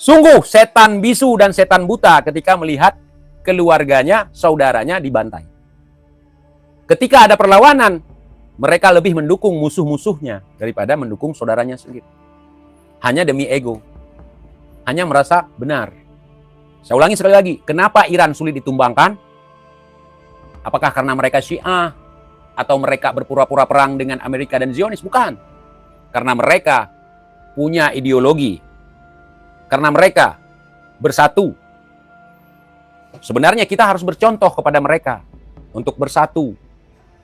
Sungguh setan bisu dan setan buta ketika melihat keluarganya, saudaranya dibantai. Ketika ada perlawanan, mereka lebih mendukung musuh-musuhnya daripada mendukung saudaranya sendiri. Hanya demi ego. Hanya merasa benar. Saya ulangi sekali lagi, kenapa Iran sulit ditumbangkan? Apakah karena mereka Syiah? Atau mereka berpura-pura perang dengan Amerika dan Zionis? Bukan. Karena mereka punya ideologi. Karena mereka bersatu. Sebenarnya kita harus bercontoh kepada mereka untuk bersatu.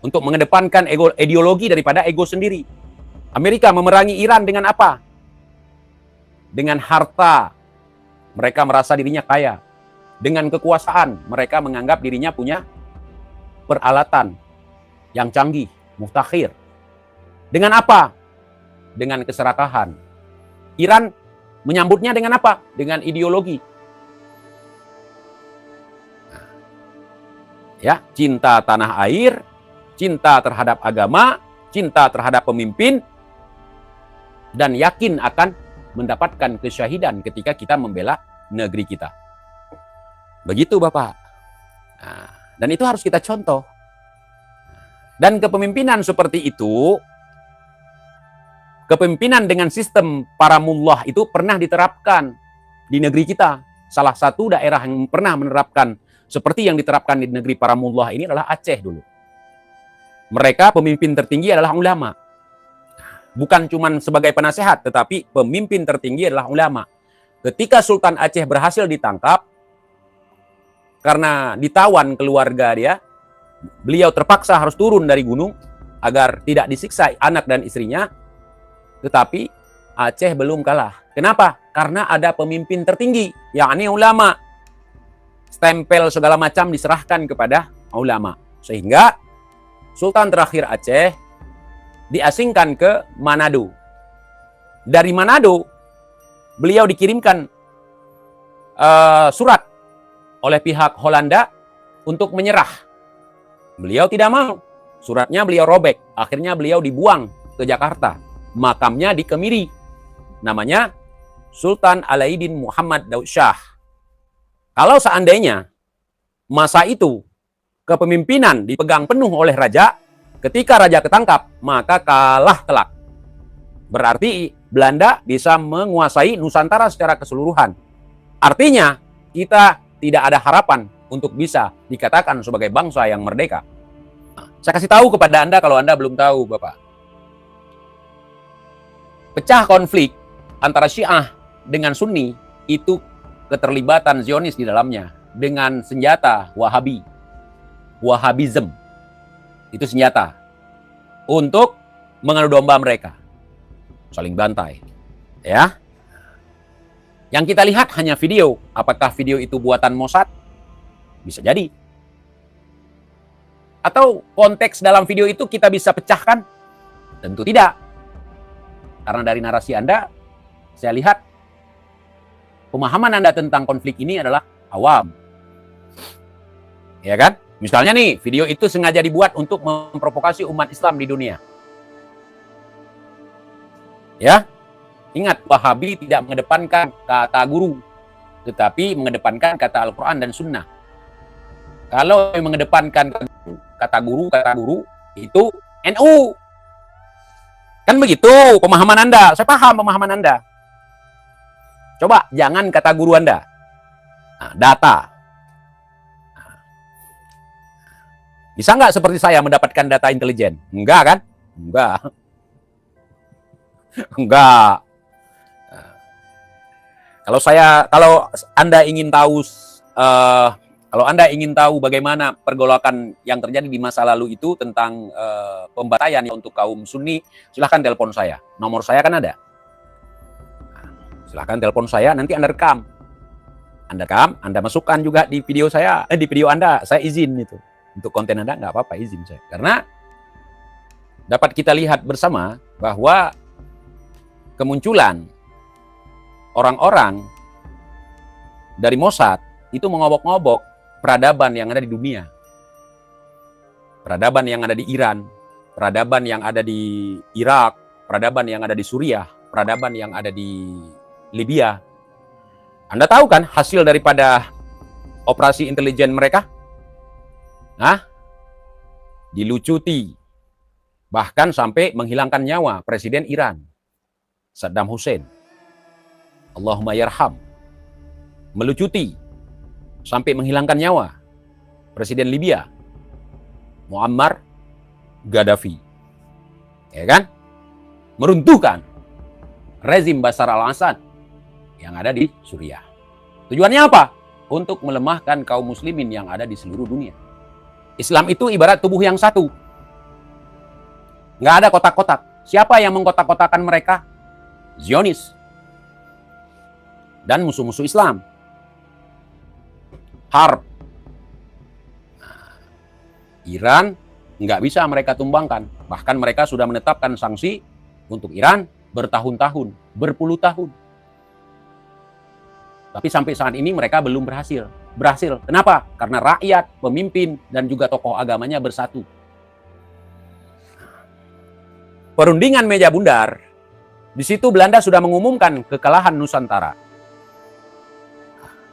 Untuk mengedepankan ideologi daripada ego sendiri. Amerika memerangi Iran dengan apa? Dengan harta. Mereka merasa dirinya kaya. Dengan kekuasaan. Mereka menganggap dirinya punya peralatan yang canggih, mutakhir. Dengan apa? Dengan keserakahan. Iran menyambutnya dengan apa? Dengan ideologi. Ya, cinta tanah air, cinta terhadap agama, cinta terhadap pemimpin, dan yakin akan mendapatkan kesyahidan ketika kita membela negeri kita. Begitu Bapak. Nah, dan itu harus kita contoh. Dan kepemimpinan seperti itu, kepemimpinan dengan sistem para mullah itu pernah diterapkan di negeri kita. Salah satu daerah yang pernah menerapkan seperti yang diterapkan di negeri para mullah ini adalah Aceh dulu. Mereka pemimpin tertinggi adalah ulama. Bukan cuma sebagai penasehat, tetapi pemimpin tertinggi adalah ulama. Ketika Sultan Aceh berhasil ditangkap, karena ditawan keluarga dia, beliau terpaksa harus turun dari gunung agar tidak disiksa anak dan istrinya. Tetapi Aceh belum kalah. Kenapa? Karena ada pemimpin tertinggi, yakni ulama. Stempel segala macam diserahkan kepada ulama. Sehingga Sultan terakhir Aceh diasingkan ke Manado. Dari Manado, beliau dikirimkan surat oleh pihak Holanda untuk menyerah. Beliau tidak mau. Suratnya beliau robek. Akhirnya beliau dibuang ke Jakarta. Makamnya di Kemiri. Namanya Sultan Alauddin Muhammad Daud Shah. Kalau seandainya masa itu kepemimpinan dipegang penuh oleh raja, ketika raja ketangkap, maka kalah telak. Berarti Belanda bisa menguasai Nusantara secara keseluruhan. Artinya, kita tidak ada harapan untuk bisa dikatakan sebagai bangsa yang merdeka. Saya kasih tahu kepada Anda kalau Anda belum tahu, Bapak. Pecah konflik antara Syiah dengan Sunni itu keterlibatan Zionis di dalamnya dengan senjata Wahabi. Wahabism. Itu senjata untuk mengadu domba mereka. Saling bantai. Ya. Yang kita lihat hanya video. Apakah video itu buatan Mossad? Bisa jadi. Atau konteks dalam video itu kita bisa pecahkan? Tentu tidak. Karena dari narasi Anda, saya lihat pemahaman Anda tentang konflik ini adalah awam. Ya kan? Misalnya nih, video itu sengaja dibuat untuk memprovokasi umat Islam di dunia. Ya, ingat, Wahabi tidak mengedepankan kata guru, tetapi mengedepankan kata Al-Quran dan Sunnah. Kalau mengedepankan kata guru itu NU. Kan begitu pemahaman Anda. Saya paham pemahaman Anda. Coba jangan kata guru Anda. Nah, data. Bisa nggak seperti saya mendapatkan data intelijen? Enggak kan? Enggak. Enggak. Kalau Anda ingin tahu bagaimana pergolakan yang terjadi di masa lalu itu tentang pembantaian untuk kaum Sunni, silahkan telepon saya. Nomor saya kan ada. Silahkan telepon saya, nanti Anda rekam. Anda masukkan juga di video saya, di video Anda. Saya izin itu. Untuk konten Anda nggak apa-apa, izin saya. Karena dapat kita lihat bersama bahwa kemunculan orang-orang dari Mossad itu mengobok-ngobok peradaban yang ada di dunia. Peradaban yang ada di Iran, peradaban yang ada di Irak, peradaban yang ada di Suriah, peradaban yang ada di Libya. Anda tahu kan hasil daripada operasi intelijen mereka? Dilucuti. Bahkan sampai menghilangkan nyawa Presiden Iran, Saddam Hussein. Allahumma yarham. Melucuti. Sampai menghilangkan nyawa Presiden Libya, Muammar Gaddafi. Ya kan? Meruntuhkan rezim Bashar al-Assad yang ada di Suriah. Tujuannya apa? Untuk melemahkan kaum muslimin yang ada di seluruh dunia. Islam itu ibarat tubuh yang satu. Nggak ada kotak-kotak. Siapa yang mengkotak-kotakan mereka? Zionis. Dan musuh-musuh Islam. Harb. Iran nggak bisa mereka tumbangkan. Bahkan mereka sudah menetapkan sanksi untuk Iran bertahun-tahun, berpuluh tahun. Tapi sampai saat ini mereka belum berhasil. Kenapa? Karena rakyat, pemimpin, dan juga tokoh agamanya bersatu. Perundingan meja bundar, di situ Belanda sudah mengumumkan kekalahan Nusantara.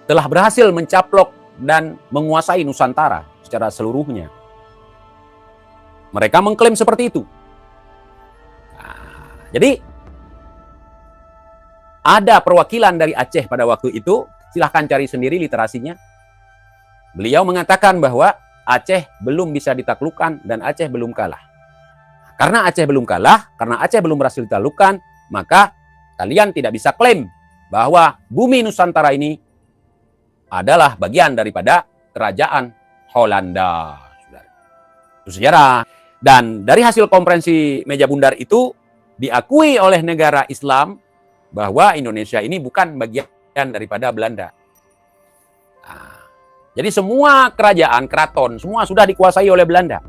Telah berhasil mencaplok dan menguasai Nusantara secara seluruhnya. Mereka mengklaim seperti itu. Jadi, ada perwakilan dari Aceh pada waktu itu, silahkan cari sendiri literasinya. Beliau mengatakan bahwa Aceh belum bisa ditaklukkan dan Aceh belum kalah. Karena Aceh belum kalah, karena Aceh belum berhasil ditaklukkan, maka kalian tidak bisa klaim bahwa bumi Nusantara ini adalah bagian daripada kerajaan Holanda. Itu sejarah. Dan dari hasil konferensi meja bundar itu diakui oleh negara Islam bahwa Indonesia ini bukan bagian daripada Belanda. Jadi semua kerajaan, keraton, semua sudah dikuasai oleh Belanda.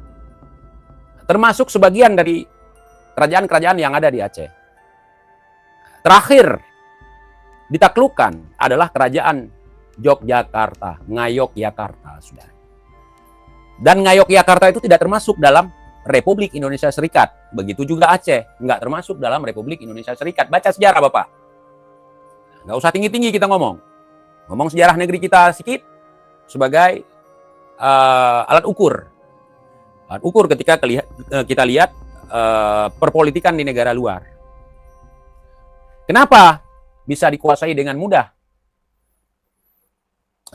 Termasuk sebagian dari kerajaan-kerajaan yang ada di Aceh. Terakhir ditaklukkan adalah kerajaan Yogyakarta, Ngayogyakarta, saudara. Dan Ngayogyakarta itu tidak termasuk dalam Republik Indonesia Serikat. Begitu juga Aceh, nggak termasuk dalam Republik Indonesia Serikat. Baca sejarah, Bapak. Nggak usah tinggi-tinggi kita ngomong. Ngomong sejarah negeri kita sedikit sebagai alat ukur. Alat ukur ketika kita lihat perpolitikan di negara luar. Kenapa bisa dikuasai dengan mudah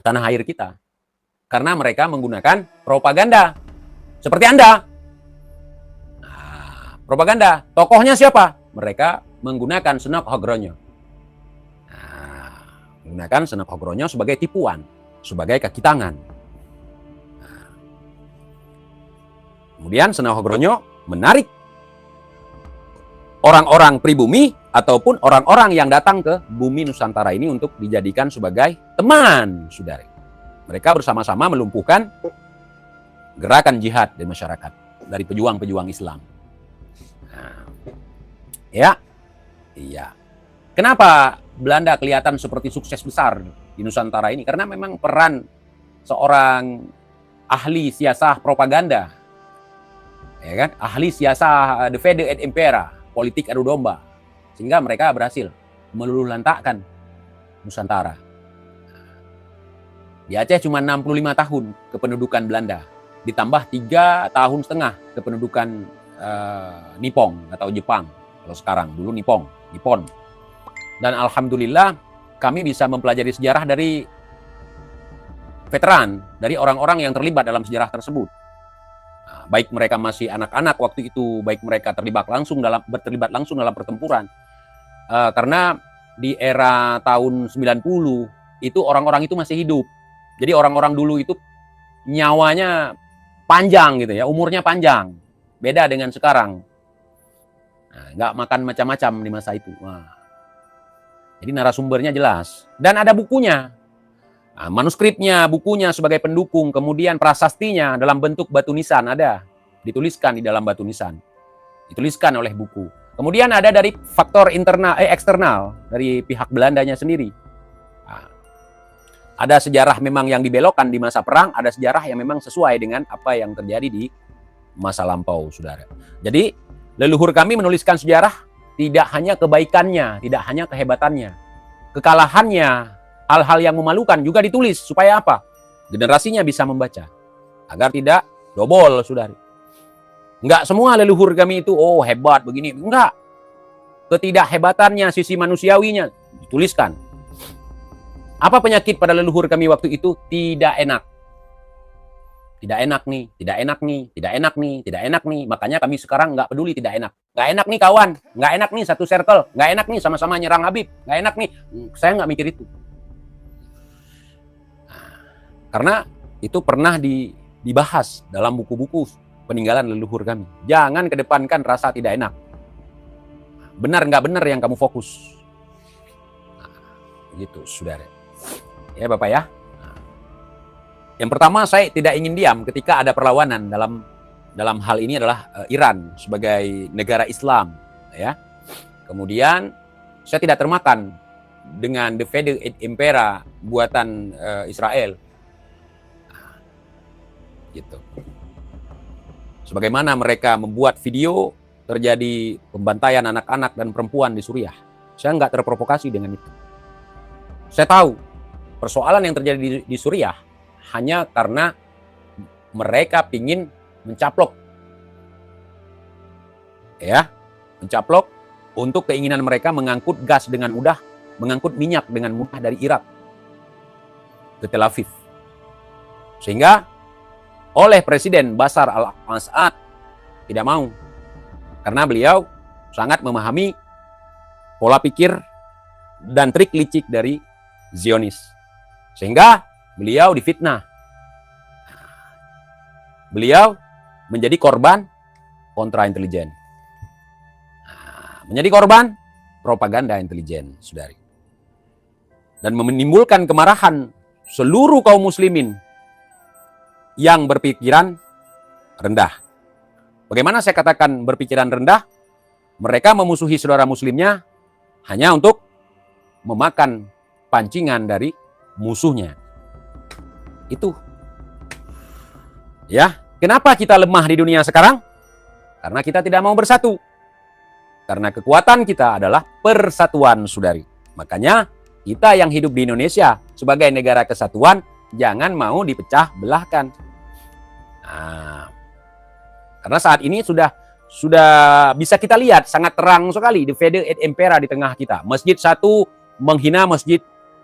tanah air kita? Karena mereka menggunakan propaganda. Seperti Anda. Propaganda. Tokohnya siapa? Mereka menggunakan Senok Hogronyo. Menggunakan Senok Hogronyo sebagai tipuan, sebagai kaki tangan. Kemudian Senok Hogronyo menarik orang-orang pribumi ataupun orang-orang yang datang ke bumi Nusantara ini untuk dijadikan sebagai teman, saudara. Mereka bersama-sama melumpuhkan gerakan jihad di masyarakat dari pejuang-pejuang Islam. Iya. Kenapa Belanda kelihatan seperti sukses besar di Nusantara ini? Karena memang peran seorang ahli siasah propaganda, ya kan? Ahli siasah Divide et Impera, politik adu domba, sehingga mereka berhasil meluluhlantakkan Nusantara. Di Aceh cuma 65 tahun kependudukan Belanda, ditambah 3,5 tahun kependudukan Nippon atau Jepang. Kalau sekarang, dulu Nippon. Dan alhamdulillah kami bisa mempelajari sejarah dari veteran, dari orang-orang yang terlibat dalam sejarah tersebut. Baik mereka masih anak-anak waktu itu, baik mereka berterlibat langsung dalam pertempuran. Karena di era tahun 90 itu orang-orang itu masih hidup. Jadi orang-orang dulu itu nyawanya panjang gitu ya, umurnya panjang. Beda dengan sekarang. Nggak makan macam-macam di masa itu. Jadi narasumbernya jelas. Dan ada bukunya. Manuskripnya, bukunya sebagai pendukung. Kemudian prasastinya dalam bentuk batu nisan ada. Dituliskan di dalam batu nisan. Dituliskan oleh buku. Kemudian ada dari faktor eksternal. Dari pihak Belandanya sendiri. Ada sejarah memang yang dibelokkan di masa perang. Ada sejarah yang memang sesuai dengan apa yang terjadi di masa lampau, saudara. Jadi, leluhur kami menuliskan sejarah tidak hanya kebaikannya, tidak hanya kehebatannya. Kekalahannya hal-hal yang memalukan juga ditulis. Supaya apa? Generasinya bisa membaca. Agar tidak dobol, saudari. Enggak semua leluhur kami itu, oh hebat begini. Enggak. Ketidakhebatannya, sisi manusiawinya dituliskan. Apa penyakit pada leluhur kami waktu itu? Tidak enak. Tidak enak nih, tidak enak nih, tidak enak nih, tidak enak nih. Makanya kami sekarang nggak peduli tidak enak. Nggak enak nih kawan, nggak enak nih satu circle, nggak enak nih sama-sama nyerang Habib, nggak enak nih. Saya nggak mikir itu. Karena itu pernah dibahas dalam buku-buku peninggalan leluhur kami. Jangan kedepankan rasa tidak enak. Benar nggak benar yang kamu fokus. Begitu, saudara. Ya Bapak ya. Yang pertama, saya tidak ingin diam ketika ada perlawanan dalam hal ini adalah Iran sebagai negara Islam, ya. Kemudian saya tidak termakan dengan Divide et Impera buatan Israel, gitu. Sebagaimana mereka membuat video terjadi pembantaian anak-anak dan perempuan di Suriah, saya nggak terprovokasi dengan itu. Saya tahu persoalan yang terjadi di Suriah hanya karena mereka ingin mencaplok, ya, mencaplok untuk keinginan mereka mengangkut gas dengan mudah, mengangkut minyak dengan mudah dari Irak ke Tel Aviv. Sehingga oleh Presiden Bashar al-Assad tidak mau, karena beliau sangat memahami pola pikir dan trik licik dari Zionis, sehingga beliau difitnah. Beliau menjadi korban kontra intelijen. Menjadi korban propaganda intelijen, saudari. Dan menimbulkan kemarahan seluruh kaum muslimin yang berpikiran rendah. Bagaimana saya katakan berpikiran rendah? Mereka memusuhi saudara muslimnya hanya untuk memakan pancingan dari musuhnya. Itu. Ya, kenapa kita lemah di dunia sekarang? Karena kita tidak mau bersatu. Karena kekuatan kita adalah persatuan, saudari. Makanya kita yang hidup di Indonesia sebagai negara kesatuan jangan mau dipecah belahkan. Nah, karena saat ini sudah bisa kita lihat sangat terang sekali Divide et Impera di tengah kita. Masjid satu menghina masjid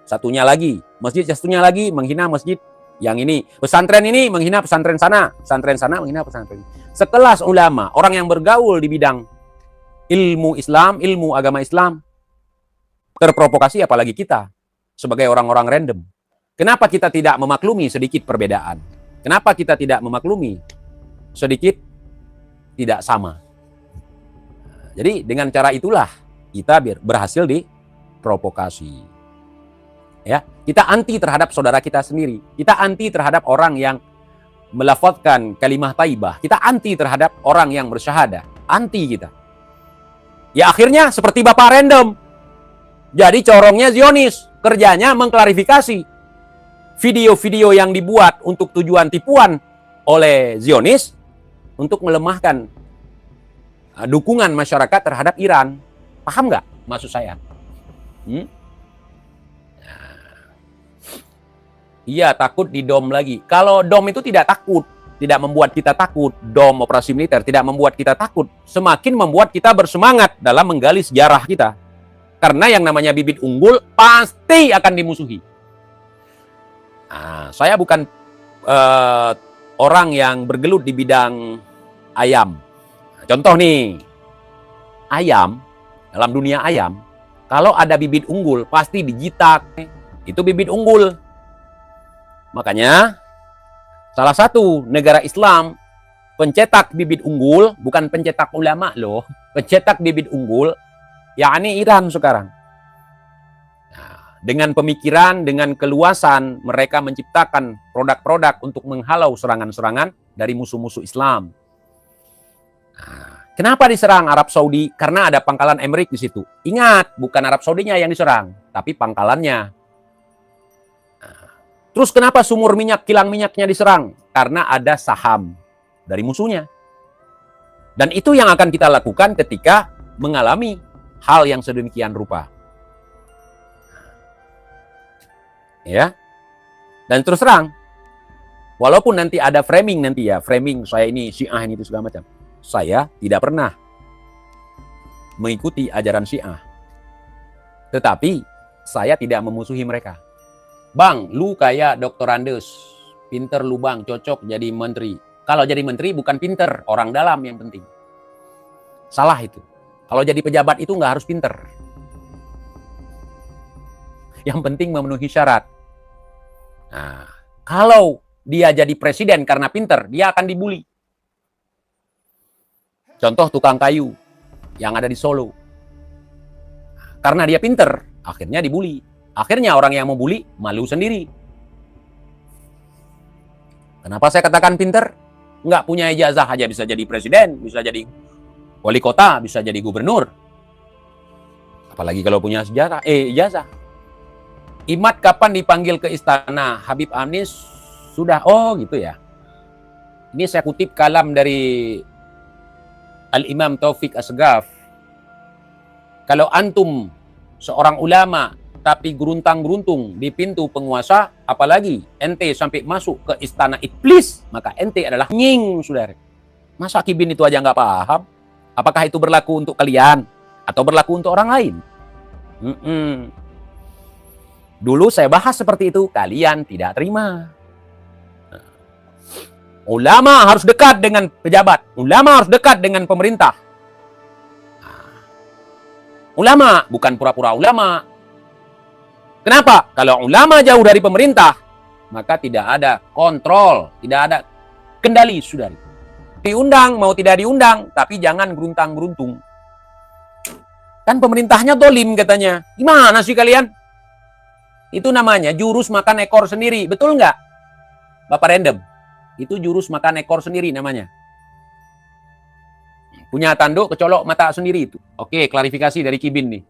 satunya lagi. Masjid satunya lagi menghina masjid yang ini. Pesantren ini menghina pesantren sana menghina pesantren. Sekelas ulama, orang yang bergaul di bidang ilmu Islam, ilmu agama Islam, terprovokasi, apalagi kita sebagai orang-orang random. Kenapa kita tidak memaklumi sedikit perbedaan? Kenapa kita tidak memaklumi sedikit tidak sama? Jadi dengan cara itulah kita berhasil diprovokasi. Ya, kita anti terhadap saudara kita sendiri. Kita anti terhadap orang yang melafazkan kalimah thayyibah. Kita anti terhadap orang yang bersyahadah. Anti kita. Ya akhirnya seperti Bapak random. Jadi corongnya Zionis. Kerjanya mengklarifikasi. Video-video yang dibuat untuk tujuan tipuan oleh Zionis untuk melemahkan dukungan masyarakat terhadap Iran. Paham nggak maksud saya? Iya, takut di dom lagi. Kalau dom itu tidak takut, tidak membuat kita takut. Dom operasi militer tidak membuat kita takut. Semakin membuat kita bersemangat dalam menggali sejarah kita. Karena yang namanya bibit unggul pasti akan dimusuhi. Nah, saya bukan orang yang bergelut di bidang ayam. Contoh nih, ayam, dalam dunia ayam, kalau ada bibit unggul pasti dijitak. Itu bibit unggul. Makanya salah satu negara Islam pencetak bibit unggul, bukan pencetak ulama loh, pencetak bibit unggul, yakni Iran sekarang. Nah, dengan pemikiran, dengan keluasan, mereka menciptakan produk-produk untuk menghalau serangan-serangan dari musuh-musuh Islam. Nah, kenapa diserang Arab Saudi? Karena ada pangkalan Emrik di situ. Ingat, bukan Arab Saudinya yang diserang, tapi pangkalannya. Terus kenapa sumur minyak, kilang minyaknya diserang? Karena ada saham dari musuhnya. Dan itu yang akan kita lakukan ketika mengalami hal yang sedemikian rupa. Ya. Dan terus terang, walaupun nanti ada framing saya ini Syiah ini itu segala macam. Saya tidak pernah mengikuti ajaran Syiah. Tetapi saya tidak memusuhi mereka. Bang, lu kayak Dr. Andes. Pinter lu bang, cocok jadi menteri. Kalau jadi menteri bukan pinter, orang dalam yang penting. Salah itu. Kalau jadi pejabat itu nggak harus pinter. Yang penting memenuhi syarat. Nah, kalau dia jadi presiden karena pinter, dia akan dibully. Contoh tukang kayu yang ada di Solo. Karena dia pinter, akhirnya dibully. Akhirnya orang yang mau bully malu sendiri. Kenapa saya katakan pinter? Nggak punya ijazah aja bisa jadi presiden, bisa jadi wali kota, bisa jadi gubernur. Apalagi kalau punya ijazah. Imad kapan dipanggil ke istana? Habib Anis sudah, oh gitu ya. Ini saya kutip kalam dari Al-Imam Taufik Asgaf. Kalau antum seorang ulama tapi geruntang-geruntung di pintu penguasa, apalagi ente sampai masuk ke istana iblis, maka ente adalah nying, saudara. Masa Kibin itu aja nggak paham? Apakah itu berlaku untuk kalian atau berlaku untuk orang lain? Dulu saya bahas seperti itu, kalian tidak terima. Ulama harus dekat dengan pejabat, ulama harus dekat dengan pemerintah. Ulama bukan pura-pura ulama. Kenapa? Kalau ulama jauh dari pemerintah, maka tidak ada kontrol, tidak ada kendali, saudari. Diundang, mau tidak diundang, tapi jangan geruntang-geruntung. Kan pemerintahnya dolim katanya. Gimana sih kalian? Itu namanya jurus makan ekor sendiri. Betul nggak? Bapak Random. Itu jurus makan ekor sendiri namanya. Punya tanduk, kecolok mata sendiri itu. Oke, klarifikasi dari Kibin nih.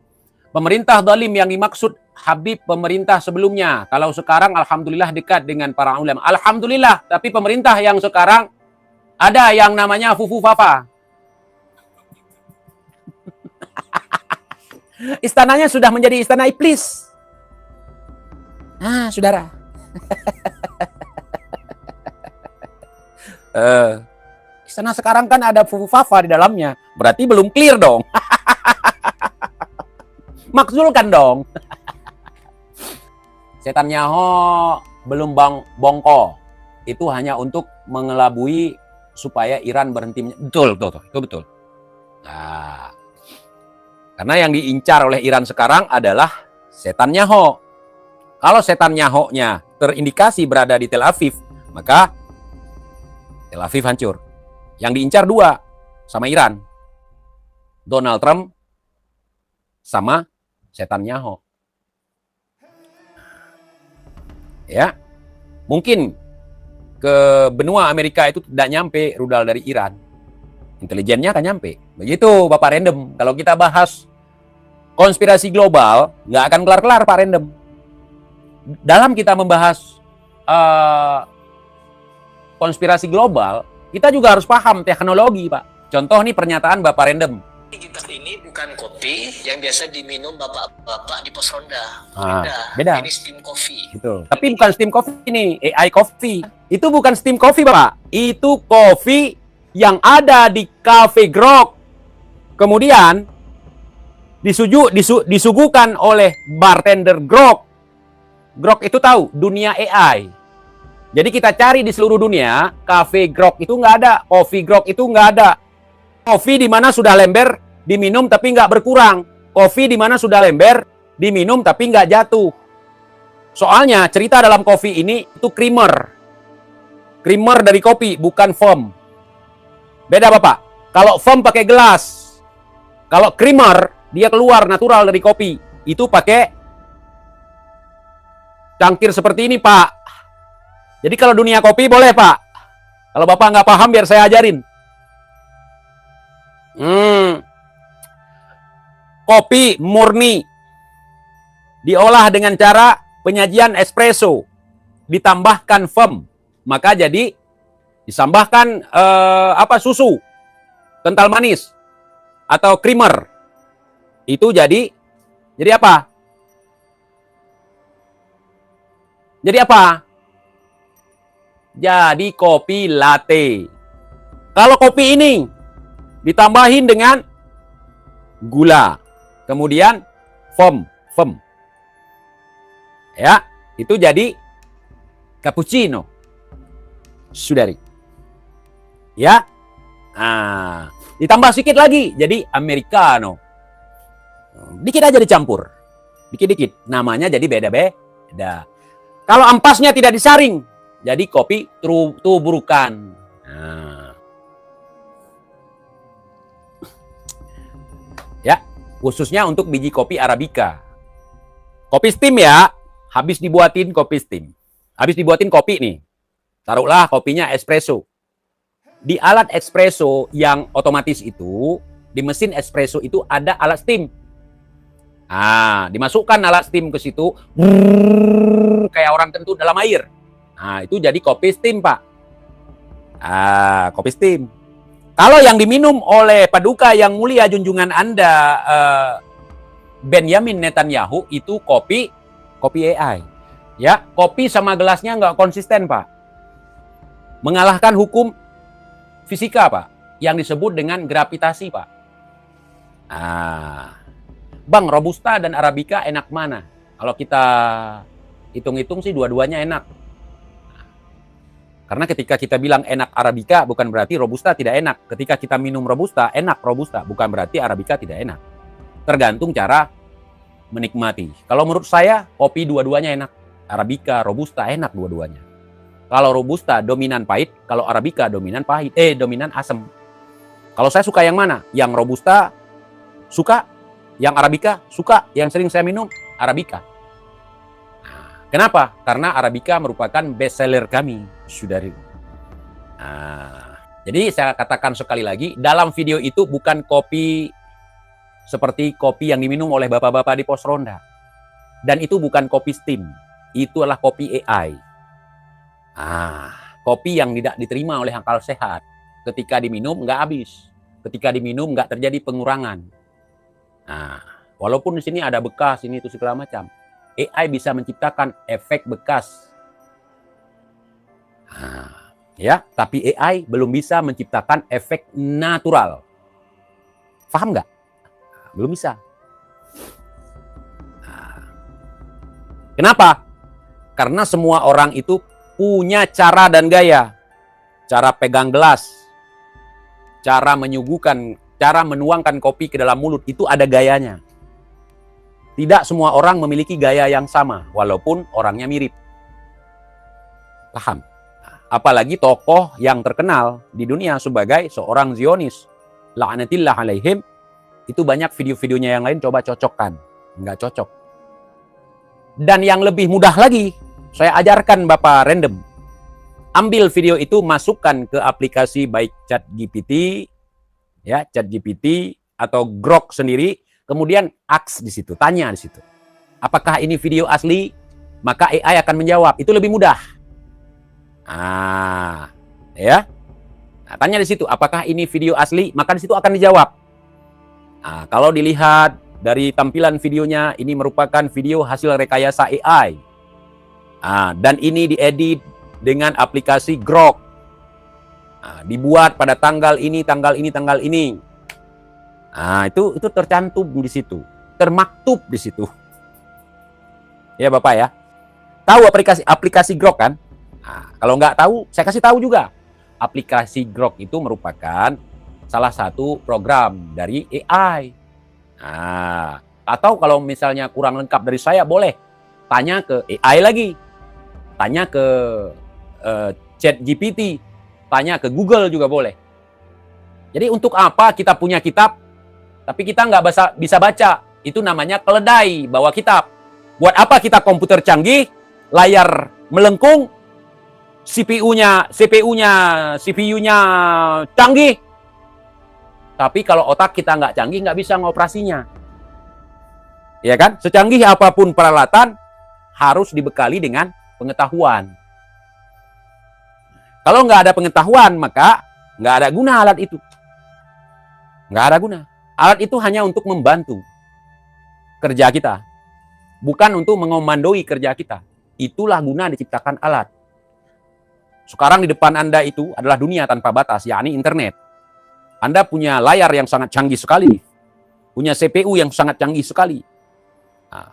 Pemerintah dolim yang dimaksud Habib pemerintah sebelumnya. Kalau sekarang alhamdulillah dekat dengan para ulama. Alhamdulillah, tapi pemerintah yang sekarang ada yang namanya Fufu Fafa. Istananya sudah menjadi istana iblis. Nah, saudara. Istana sekarang kan ada Fufu Fafa di dalamnya. Berarti belum clear dong. Makzulkan dong. Setan Nyaho belum bongko. Itu hanya untuk mengelabui supaya Iran berhenti. Betul. Itu betul. Nah, karena yang diincar oleh Iran sekarang adalah setan Nyaho. Kalau setan Nyaho-nya terindikasi berada di Tel Aviv, maka Tel Aviv hancur. Yang diincar dua sama Iran. Donald Trump sama setan Nyaho. Ya, mungkin ke benua Amerika itu tidak nyampe rudal dari Iran. Intelijennya akan nyampe. Begitu Bapak Random. Kalau kita bahas konspirasi global, nggak akan kelar-kelar Pak Random. Dalam kita membahas konspirasi global, kita juga harus paham teknologi, Pak. Contoh nih pernyataan Bapak Random. Ini bukan kopi yang biasa diminum bapak-bapak di pos ronda. Beda. Ini steam coffee. Betul. Tapi bukan steam coffee ini, AI coffee. Itu bukan steam coffee, Bapak. Itu kopi yang ada di Cafe Grok. Kemudian disuguhkan oleh bartender Grok. Grok itu tahu dunia AI. Jadi kita cari di seluruh dunia, Cafe Grok itu nggak ada, Coffee Grok itu nggak ada. Kopi di mana sudah lember, diminum tapi nggak berkurang. Kopi di mana sudah lember, diminum tapi nggak jatuh. Soalnya cerita dalam kopi ini itu creamer. Creamer dari kopi, bukan foam. Beda Bapak. Kalau foam pakai gelas. Kalau creamer, dia keluar natural dari kopi. Itu pakai cangkir seperti ini Pak. Jadi kalau dunia kopi boleh Pak. Kalau Bapak nggak paham biar saya ajarin. Kopi murni diolah dengan cara penyajian espresso, ditambahkan foam, maka jadi ditambahkan susu kental manis atau creamer. Itu jadi apa? Jadi apa? Jadi kopi latte. Kalau kopi ini ditambahin dengan gula, kemudian foam, ya, itu jadi cappuccino, saudari. Ya, ditambah sedikit lagi, jadi americano. Dikit aja dicampur, dikit-dikit, namanya jadi beda-beda. Kalau ampasnya tidak disaring, jadi kopi tubrukan. Ya, khususnya untuk biji kopi Arabica. Kopi steam ya, habis dibuatin kopi steam. Habis dibuatin kopi nih, taruhlah kopinya espresso. Di alat espresso yang otomatis itu, di mesin espresso itu ada alat steam. Dimasukkan alat steam ke situ, kayak orang kentut dalam air. Itu jadi kopi steam, Pak. Kopi steam. Kalau yang diminum oleh Paduka yang mulia junjungan Anda, Benjamin Netanyahu, itu kopi AI. Ya, kopi sama gelasnya nggak konsisten, Pak. Mengalahkan hukum fisika, Pak, yang disebut dengan gravitasi, Pak. Bang, Robusta dan Arabica enak mana? Kalau kita hitung-hitung sih dua-duanya enak. Karena ketika kita bilang enak Arabica, bukan berarti Robusta tidak enak. Ketika kita minum Robusta, enak Robusta, bukan berarti Arabica tidak enak. Tergantung cara menikmati. Kalau menurut saya, kopi dua-duanya enak. Arabica, Robusta enak dua-duanya. Kalau Robusta dominan pahit, kalau Arabica dominan dominan asam. Kalau saya suka yang mana? Yang Robusta suka, yang Arabica suka, yang sering saya minum Arabica. Kenapa? Karena Arabica merupakan best seller kami, saudari. Jadi saya katakan sekali lagi, dalam video itu bukan kopi seperti kopi yang diminum oleh bapak-bapak di pos ronda. Dan itu bukan kopi steam. Itu adalah kopi AI. Kopi yang tidak diterima oleh akal sehat. Ketika diminum nggak habis. Ketika diminum nggak terjadi pengurangan. Walaupun di sini ada bekas, ini itu segala macam. AI bisa menciptakan efek bekas. Ya, tapi AI belum bisa menciptakan efek natural. Paham nggak? Belum bisa. Kenapa? Karena semua orang itu punya cara dan gaya. Cara pegang gelas, cara menyuguhkan, cara menuangkan kopi ke dalam mulut, itu ada gayanya. Tidak semua orang memiliki gaya yang sama, walaupun orangnya mirip. Paham? Apalagi tokoh yang terkenal di dunia sebagai seorang Zionis. La'anatillah alaihim. Itu banyak video-videonya yang lain, coba cocokkan. Nggak cocok. Dan yang lebih mudah lagi, saya ajarkan Bapak random. Ambil video itu, masukkan ke aplikasi baik ChatGPT, ya, ChatGPT atau Grok sendiri. Kemudian aks di situ, tanya di situ. Apakah ini video asli? Maka AI akan menjawab. Itu lebih mudah. Ya. Tanya di situ, apakah ini video asli? Maka di situ akan dijawab. Kalau dilihat dari tampilan videonya, ini merupakan video hasil rekayasa AI. Dan ini diedit dengan aplikasi Grok. Dibuat pada tanggal ini, tanggal ini, tanggal ini. Itu tercantum di situ, termaktub di situ. Ya Bapak ya. Tahu aplikasi Grok kan? Kalau nggak tahu, saya kasih tahu juga. Aplikasi Grok itu merupakan salah satu program dari AI. Atau kalau misalnya kurang lengkap dari saya, boleh tanya ke AI lagi. Tanya ke ChatGPT, tanya ke Google juga boleh. Jadi untuk apa kita punya kitab, tapi kita nggak bisa baca? Itu namanya keledai bawa kitab. Buat apa kita komputer canggih, layar melengkung, CPU-nya canggih, tapi kalau otak kita nggak canggih, nggak bisa ngoperasinya. Ya kan? Secanggih apapun peralatan, harus dibekali dengan pengetahuan. Kalau nggak ada pengetahuan, maka nggak ada guna alat itu. Nggak ada guna. Alat itu hanya untuk membantu kerja kita. Bukan untuk mengomandoi kerja kita. Itulah guna diciptakan alat. Sekarang di depan Anda itu adalah dunia tanpa batas, yakni internet. Anda punya layar yang sangat canggih sekali, punya CPU yang sangat canggih sekali. Nah,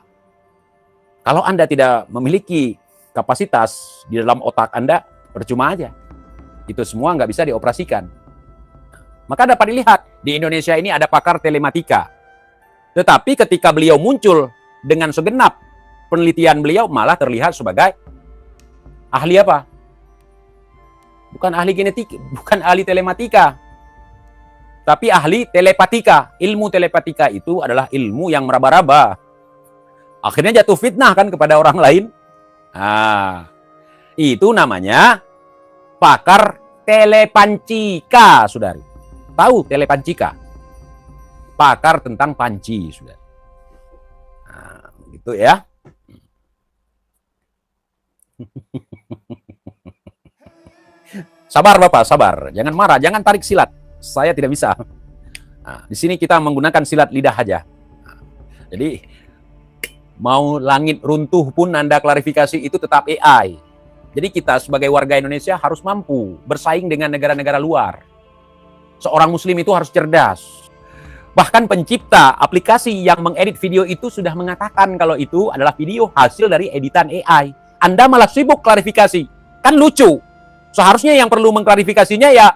kalau Anda tidak memiliki kapasitas di dalam otak Anda, percuma aja. Itu semua nggak bisa dioperasikan. Maka dapat dilihat, di Indonesia ini ada pakar telematika. Tetapi ketika beliau muncul dengan segenap penelitian beliau, malah terlihat sebagai ahli apa? Bukan ahli genetik, bukan ahli telematika. Tapi ahli telepatika. Ilmu telepatika itu adalah ilmu yang meraba-raba. Akhirnya jatuh fitnah kan kepada orang lain. Nah, itu namanya pakar telepancika, saudari. Tahu telepancika? Pakar tentang panci, saudari. Nah, gitu ya. Sabar Bapak, sabar. Jangan marah, jangan tarik silat. Saya tidak bisa. Nah, di sini kita menggunakan silat lidah aja. Nah, jadi mau langit runtuh pun Anda klarifikasi itu tetap AI. Jadi kita sebagai warga Indonesia harus mampu bersaing dengan negara-negara luar. Seorang muslim itu harus cerdas. Bahkan pencipta aplikasi yang mengedit video itu sudah mengatakan kalau itu adalah video hasil dari editan AI. Anda malah sibuk klarifikasi. Kan lucu. Seharusnya yang perlu mengklarifikasinya ya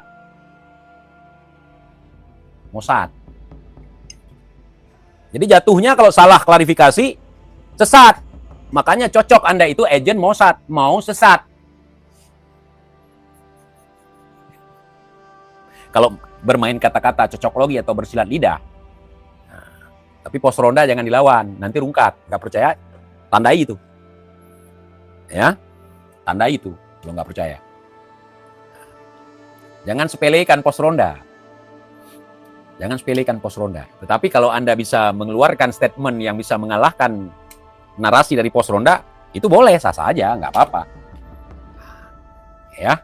Mossad. Jadi jatuhnya kalau salah klarifikasi, sesat. Makanya cocok Anda itu agen Mossad, mau sesat. Kalau bermain kata-kata cocoklogi atau bersilat lidah. Nah, tapi pos ronda jangan dilawan, nanti rungkat. Nggak percaya, tandai itu. Ya, tandai itu, kalau nggak percaya. Jangan sepelekan pos ronda. Jangan sepelekan pos ronda. Tetapi kalau Anda bisa mengeluarkan statement yang bisa mengalahkan narasi dari pos ronda, itu boleh, sah-sah aja, nggak apa-apa. Ya.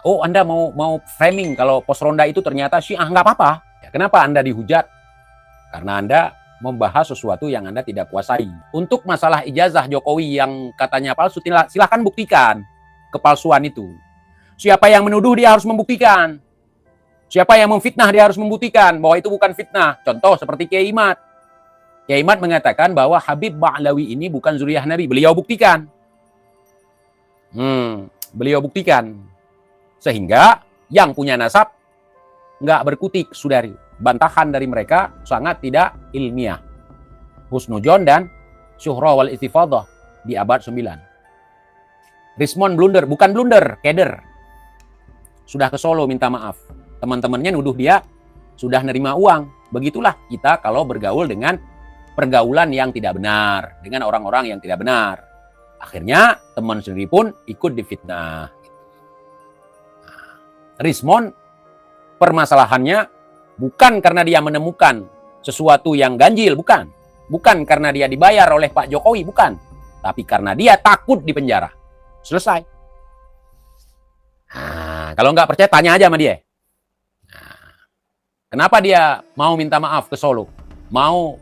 Oh, Anda mau framing kalau pos ronda itu ternyata Syiah, nggak apa-apa. Ya, kenapa Anda dihujat? Karena Anda membahas sesuatu yang Anda tidak kuasai. Untuk masalah ijazah Jokowi yang katanya palsu, silahkan buktikan kepalsuan itu. Siapa yang menuduh dia harus membuktikan. Siapa yang memfitnah dia harus membuktikan bahwa itu bukan fitnah. Contoh seperti Kiai Imad. Kiai Imad mengatakan bahwa Habib Ba'lawi ini bukan zuriyah Nabi. Beliau buktikan. Beliau buktikan. Sehingga yang punya nasab nggak berkutik, saudari. Bantahan dari mereka sangat tidak ilmiah. Husnudzon dan Syuhra wal Istifadah di abad 9. Rismon blunder, bukan blunder, keder. Sudah ke Solo minta maaf. Teman-temannya nuduh dia sudah nerima uang. Begitulah kita kalau bergaul dengan pergaulan yang tidak benar. Dengan orang-orang yang tidak benar. Akhirnya teman sendiri pun ikut difitnah. Rismon permasalahannya bukan karena dia menemukan sesuatu yang ganjil, bukan. Bukan karena dia dibayar oleh Pak Jokowi, bukan. Tapi karena dia takut di penjara. Selesai. Nah, kalau nggak percaya tanya aja sama dia. Nah, kenapa dia mau minta maaf ke Solo? Mau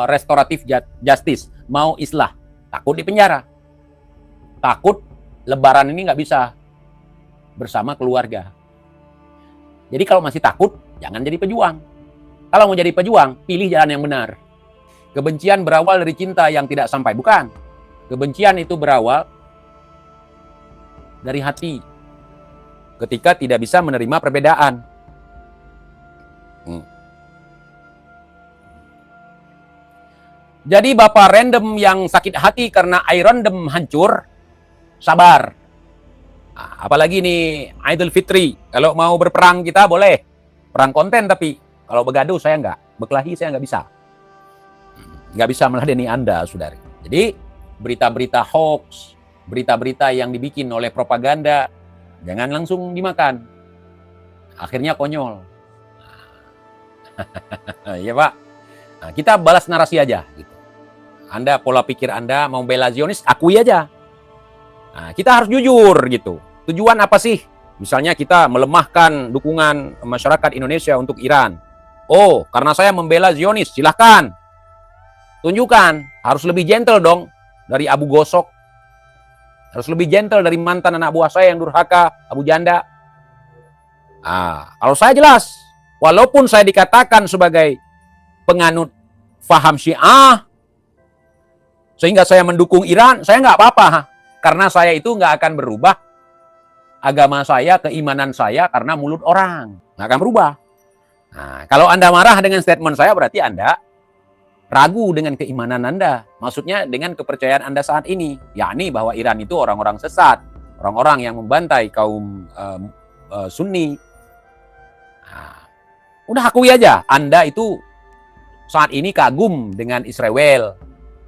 restoratif justice, mau islah. Takut di penjara. Takut lebaran ini nggak bisa bersama keluarga. Jadi kalau masih takut, jangan jadi pejuang. Kalau mau jadi pejuang, pilih jalan yang benar. Kebencian berawal dari cinta yang tidak sampai. Bukan. Kebencian itu berawal dari hati. Ketika tidak bisa menerima perbedaan. Jadi Bapak random yang sakit hati karena iRandom hancur, sabar. Nah, apalagi nih Idul Fitri. Kalau mau berperang kita boleh. Perang konten tapi kalau begaduh saya nggak. Berkelahi saya nggak bisa. Nggak bisa meladeni Anda, saudari. Jadi berita-berita hoax, berita-berita yang dibikin oleh propaganda, jangan langsung dimakan. Akhirnya konyol. Iya Pak. Nah, kita balas narasi aja. Gitu. Anda, pola pikir Anda mau bela Zionis, akui aja. Nah, kita harus jujur gitu. Tujuan apa sih? Misalnya kita melemahkan dukungan masyarakat Indonesia untuk Iran. Oh, karena saya membela Zionis, silahkan. Tunjukkan. Harus lebih gentle dong. dari Abu Gosok. Harus lebih gentle dari mantan anak buah saya yang durhaka, Abu Janda. Kalau saya jelas, walaupun saya dikatakan sebagai penganut faham Syiah, sehingga saya mendukung Iran, saya nggak apa-apa. Karena saya itu nggak akan berubah agama saya, keimanan saya karena mulut orang. Nggak akan berubah. Nah, kalau Anda marah dengan statement saya, berarti Anda ragu dengan keimanan Anda. Maksudnya dengan kepercayaan Anda saat ini. Yakni bahwa Iran itu orang-orang sesat. Orang-orang yang membantai kaum Sunni. Nah, udah akui aja. Anda itu saat ini kagum dengan Israel.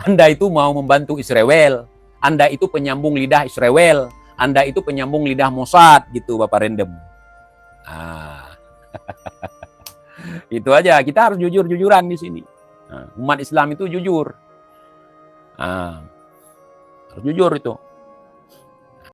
Anda itu mau membantu Israel. Anda itu penyambung lidah Israel. Anda itu penyambung lidah Mossad. Gitu Bapak Random. Itu aja. Kita harus jujur-jujuran di sini. Umat Islam itu jujur. Harus jujur itu.